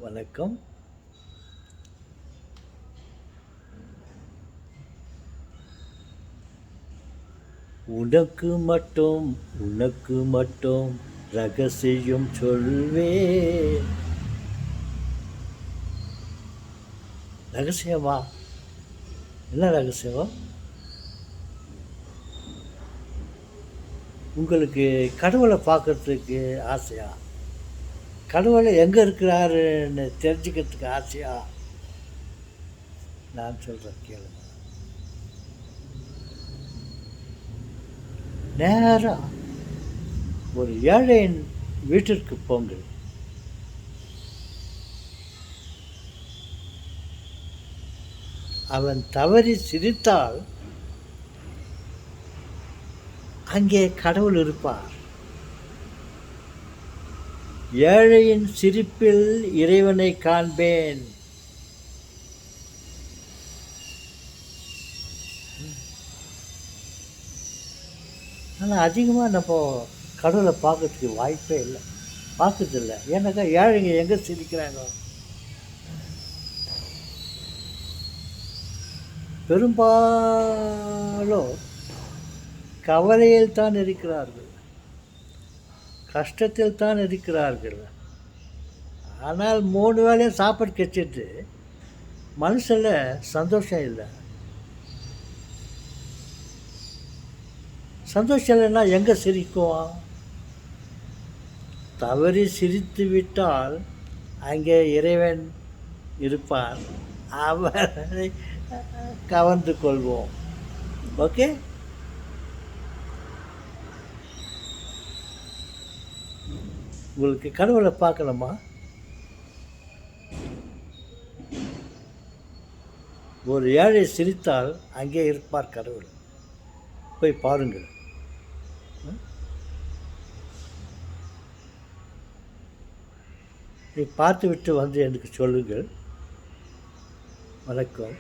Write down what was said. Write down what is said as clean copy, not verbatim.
வணக்கம். உனக்கு மட்டும் ரகசியம் சொல்வேன். ரகசியமா? என்ன ரகசியம்? உங்களுக்கு கடவுளை பார்க்கறதுக்கு ஆசையா? கடவுளை எங்கே இருக்கிறாருன்னு தெரிஞ்சுக்கிறதுக்கு ஆசையா? நான் சொல்கிறேன் கேளுங்க. நேராக ஒரு ஏழையின் வீட்டிற்கு போங்கள். அவன் தவறி சிரித்தால் அங்கே கடவுள் இருப்பார். ஏழையின் சிரிப்பில் இறைவனை காண்பேன். ஆனால் அதிகமாக நம்ம கடவுளை பார்க்கறதுக்கு வாய்ப்பே இல்லை, பார்க்கறதில்ல. ஏன்னாக்கா ஏழைங்க எங்கே சிரிக்கிறாங்க? பெரும்பாலும் கவலையில் தான் இருக்கிறார்கள், கஷ்டத்தில் தான் இருக்கிறார்கள். ஆனால் 3 வேளையும் சாப்பாடு கச்சிட்டு மனசில் சந்தோஷம் இல்லை. சந்தோஷம் இல்லைன்னா எங்கே சிரிக்கும்? தவறி சிரித்து விட்டால் அங்கே இறைவன் இருப்பார். அவரை கவர்ந்து கொள்வோம். ஓகே, உங்களுக்கு கடவுளை பார்க்கணுமா? ஒரு ஏழை சிரித்தால் அங்கே இருப்பார் கடவுள். போய் பாருங்கள். நீ பார்த்து விட்டு வந்து எனக்கு சொல்லுங்கள். வணக்கம்.